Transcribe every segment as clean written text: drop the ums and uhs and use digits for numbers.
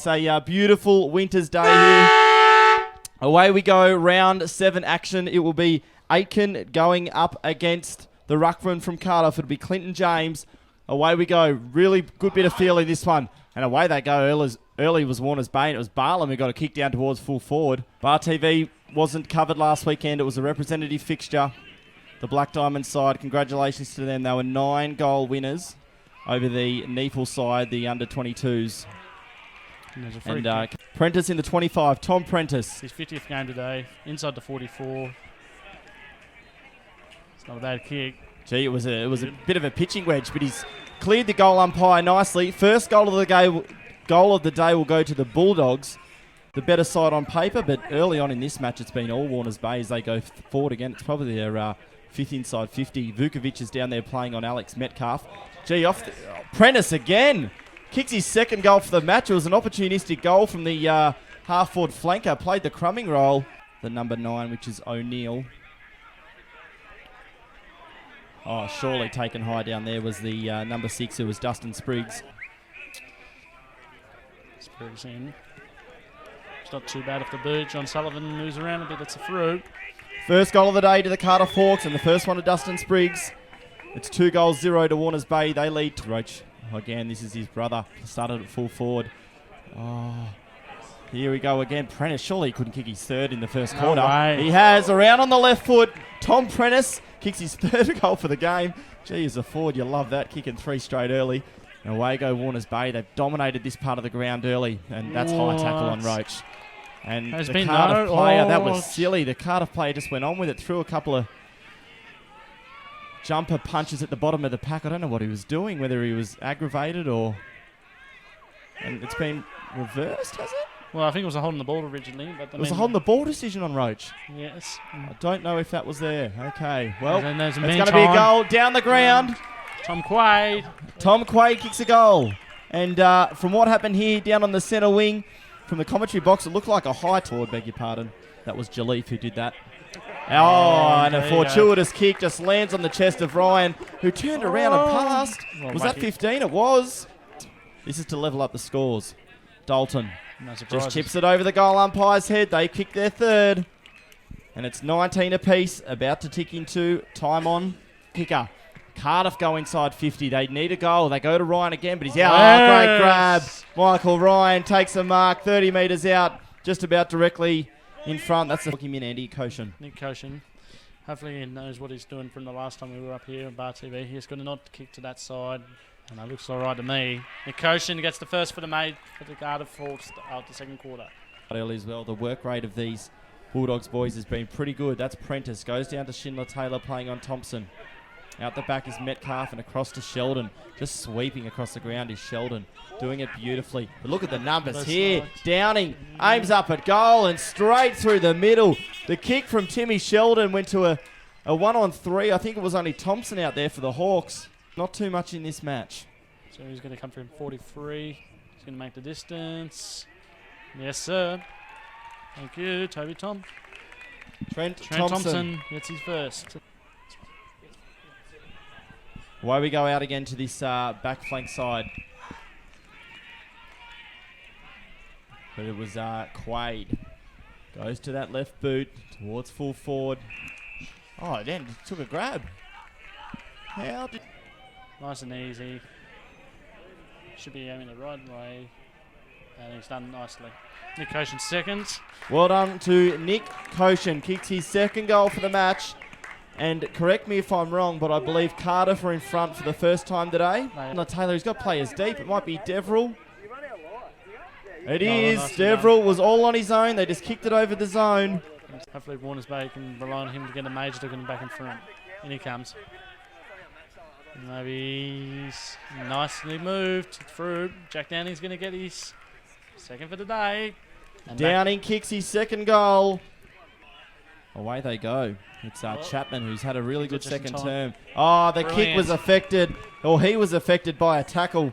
It's a beautiful winter's day here. Away we go, round 7 action. It will be Aitken going up against the ruckman from Cardiff. It'll be Clinton James. Away we go. Really good bit of feel in this one. And away they go. Early was Warner's Bane. It was Barlam who got a kick down towards full forward. Bar TV wasn't covered last weekend. It was a representative fixture. The Black Diamond side, congratulations to them. They were 9-goal winners over the Neefle side, the under-22s. And Prentice in the 25, Tom Prentice. His 50th game today, inside the 44. It's not a bad kick. Gee, it was a bit of a pitching wedge, but he's cleared the goal umpire nicely. First goal of the day will go to the Bulldogs, the better side on paper, but early on in this match it's been all Warner's Bay as they go forward again. It's probably their fifth inside 50. Vukovic is down there playing on Alex Metcalf. Gee, Prentice again. Kicks his second goal for the match. It was an opportunistic goal from the half-forward flanker. Played the crumbing role. The number 9, which is O'Neill. Oh, surely taken high down there was the number 6, who was Dustin Spriggs. Spriggs in. It's not too bad off the boot. John Sullivan moves around a bit. That's a through. First goal of the day to the Cardiff Hawks, and the first one to Dustin Spriggs. It's 2-0 to Warner's Bay. They lead to Roach. Again, this is his brother. Started at full forward. Oh, here we go again. Prentice, surely he couldn't kick his third in the first quarter. Way. He has, around on the left foot. Tom Prentice kicks his third goal for the game. Gee, as a forward, you love that, kicking 3 straight early. And away go Warner's Bay. They've dominated this part of the ground early, and that's high tackle on Roach. And the Cardiff player, that was silly. The Cardiff player just went on with it, threw a couple of jumper punches at the bottom of the pack. I don't know what he was doing, whether he was aggravated or... And it's been reversed, has it? Well, I think it was a holding the ball originally. But it was a holding the ball decision on Roach. Yes. I don't know if that was there. Okay, well, it's going to be a goal down the ground. Tom Quaid. Tom Quaid kicks a goal. And from what happened here down on the centre wing, from the commentary box, it looked like a high toward, beg your pardon. That was Jaleef who did that. Oh, and a fortuitous kick just lands on the chest of Ryan, who turned around and passed. Was that 15? It was. This is to level up the scores. Dalton just chips it over the goal umpire's head. They kick their third. And it's 19 apiece, about to tick into time on kicker. Cardiff go inside 50. They need a goal. They go to Ryan again, but he's out. Oh, great grab. Michael Ryan takes a mark, 30 metres out, just about directly in front. That's the him in Andy Koshin. Nick Koshin. Hopefully he knows what he's doing from the last time we were up here on Bar TV. He's going to not kick to that side. And that looks all right to me. Nick Koshin gets the first for the mate for the Cardiff Hawks out the second quarter. Early as well, the work rate of these Bulldogs boys has been pretty good. That's Prentice. Goes down to Schindler Taylor playing on Thompson. Out the back is Metcalf and across to Sheldon. Just sweeping across the ground is Sheldon. Doing it beautifully. But look at the numbers here. Downing aims up at goal and straight through the middle. The kick from Timmy Sheldon went to a 1-on-3. I think it was only Thompson out there for the Hawks. Not too much in this match. So he's going to come from 43. He's going to make the distance. Yes, sir. Thank you, Toby Tom. Trent Thompson gets his first. Away we go out again to this back flank side. But it was Quaid. Goes to that left boot towards full forward. Oh, then took a grab. How did... Nice and easy. Should be aiming the right way. And he's done nicely. Nick Koshin second. Well done to Nick Koshin. Kicked his second goal for the match. And correct me if I'm wrong, but I believe Cardiff are in front for the first time today. No, Taylor, he's got players deep. It might be Deverell. It is. Deverell was all on his own. They just kicked it over the zone. Hopefully Warner's Bay can rely on him to get a major to get him back in front. In he comes. Maybe he's nicely moved through. Jack Downing's going to get his second for the day. And Downing kicks his second goal. Away they go. It's Chapman, who's had a really good second term. Oh, the kick was affected, or he was affected by a tackle.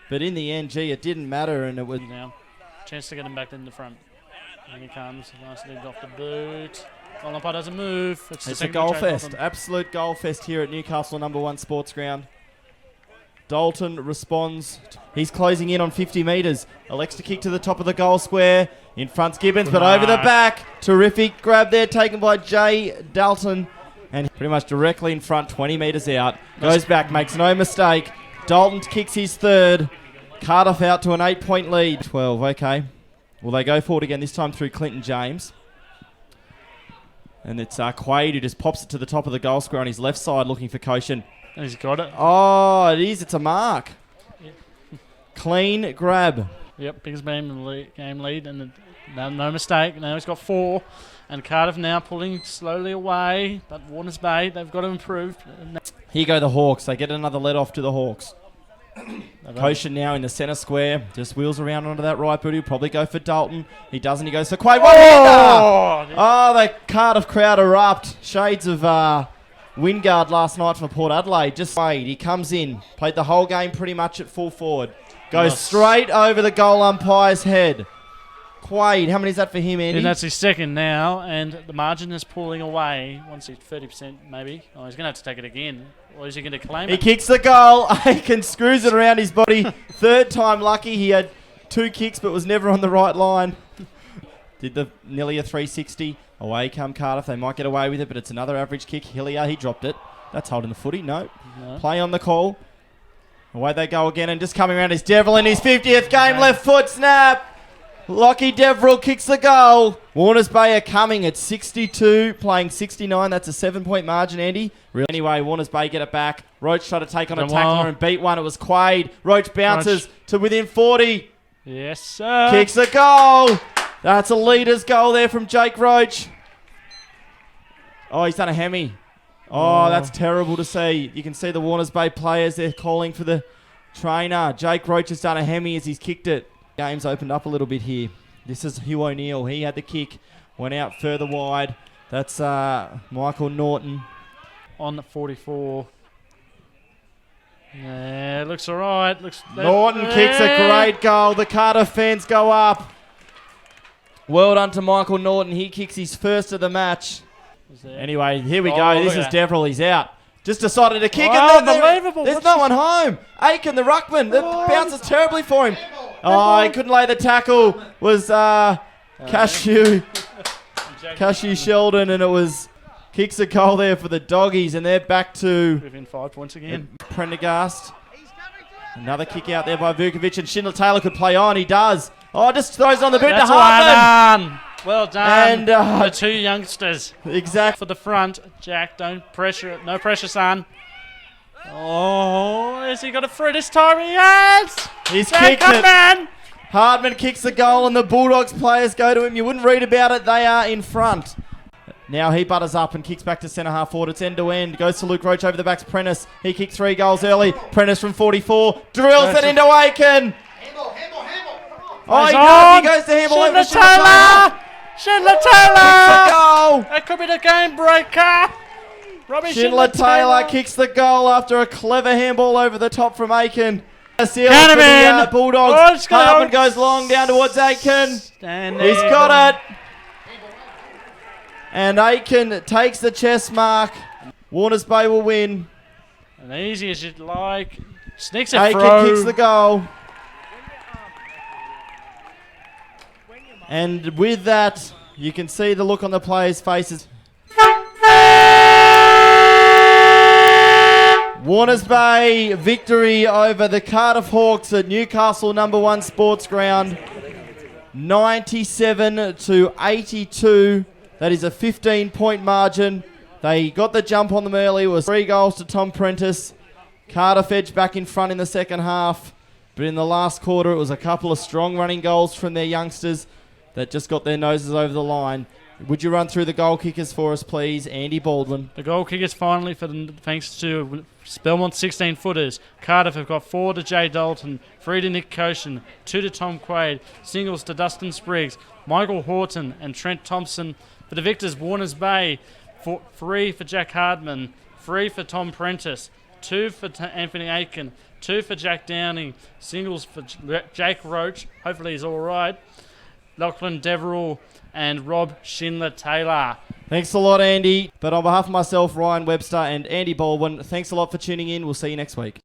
But in the end, gee, it didn't matter, and it was... Now, chance to get him back in the front. And he comes, nicely off the boot. Goal umpire doesn't move. It's a goal fest, absolute goal fest here at Newcastle #1 Sports Ground. Dalton responds. He's closing in on 50 metres. Elects to kick to the top of the goal square. In front's Gibbons, but over the back. Terrific grab there taken by Jay Dalton. And pretty much directly in front, 20 metres out. Goes back, makes no mistake. Dalton kicks his third. Cardiff out to an 8-point lead. 12, okay. Well, they go forward again, this time through Clinton James. And it's Quaid who just pops it to the top of the goal square on his left side looking for Koshin. He's got it. Oh, it is. It's a mark. Yep. Clean grab. Yep, biggest game lead, and no mistake. Now he's got 4, and Cardiff now pulling slowly away. But Warners Bay, they've got to improve. Here go the Hawks. They get another let off to the Hawks. Koshin now in the centre square. Just wheels around onto that right boot. He'll probably go for Dalton. He doesn't. He goes for Quaid. Oh, the Cardiff crowd erupt. Shades of Wingard last night for Port Adelaide. Just Quaid. He comes in. Played the whole game pretty much at full forward. Goes straight over the goal umpire's head. Quaid, how many is that for him, Andy? And that's his second now, and the margin is pulling away. Once he's 30% maybe. Oh, he's going to have to take it again. Or is he going to claim it? He kicks the goal. Aiken screws it around his body. Third time lucky. He had 2 kicks but was never on the right line. Did nearly a 360. Away come Cardiff. They might get away with it, but it's another average kick. Hillier, he dropped it. That's holding the footy. No. Play on the call. Away they go again, and just coming around is Deverill in his 50th game. Left foot snap. Lockie Deverill kicks the goal. Warners Bay are coming at 62, playing 69. That's a 7-point margin, Andy. Anyway, Warners Bay get it back. Roach tried to take on a tackler and beat one. It was Quaid. Roach bounces to within 40. Yes, sir. Kicks the goal. That's a leader's goal there from Jake Roach. Oh, he's done a hemi. Oh, that's terrible to see. You can see the Warners Bay players, they're calling for the trainer. Jake Roach has done a hemi as he's kicked it. Game's opened up a little bit here. This is Hugh O'Neill. He had the kick, went out further wide. That's Michael Norton. On 44. Yeah, looks all right. Norton kicks a great goal. The Cardiff fans go up. Well done to Michael Norton. He kicks his first of the match. Anyway, here we go. This is Deverill. He's out. Just decided to kick it. Unbelievable. There's no one home. Aiken, the ruckman. That bounces terribly for him. Oh, he couldn't lay the tackle. Was Cashew Sheldon, and it was kicks a goal there for the Doggies, and they're back to within 5 points again. Prendergast. Another kick out there by Vukovic, and Schindler Taylor could play on. He does. Oh, just throws on the boot to Hartman. Well done. And the 2 youngsters. Exactly. For the front. Jack, don't pressure it. No pressure, son. Oh, has he got it through this time? He has! He's kicked it. Hartman kicks the goal and the Bulldogs players go to him. You wouldn't read about it. They are in front. Now he butters up and kicks back to centre half forward. It's end to end. Goes to Luke Roach over the backs. Prentice. He kicked 3 goals early. Prentice from 44. Drills it into Aiken. Oh, he goes to handball over to Taylor. Schindler Taylor! Goal. That could be the game breaker. Schindler Taylor kicks the goal after a clever handball over the top from Aiken. Cannon Bulldogs. Hartman goes long down towards Aiken. He's got it. And Aiken takes the chest mark. Warners Bay will win. And easy as you'd like. Sneaks it through. Aiken kicks the goal. And with that, you can see the look on the players' faces. Warners Bay victory over the Cardiff Hawks at Newcastle #1 Sports Ground. 97-82. That is a 15-point margin. They got the jump on them early. It was 3 goals to Tom Prentice. Cardiff edged back in front in the second half. But in the last quarter, it was a couple of strong running goals from their youngsters that just got their noses over the line. Would you run through the goal kickers for us, please? Andy Baldwin. The goal kickers finally, thanks to Belmont's 16-footers. Cardiff have got 4 to Jay Dalton, 3 to Nick Koshin, 2 to Tom Quaid, singles to Dustin Spriggs, Michael Horton and Trent Thompson. For the victors, Warners Bay, 3 for Jack Hardman, 3 for Tom Prentice, 2 for Anthony Aiken, 2 for Jack Downing, singles for Jake Roach, hopefully he's all right, Lachlan Deverill and Rob Schindler Taylor. Thanks a lot, Andy. But on behalf of myself, Ryan Webster and Andy Baldwin, thanks a lot for tuning in. We'll see you next week.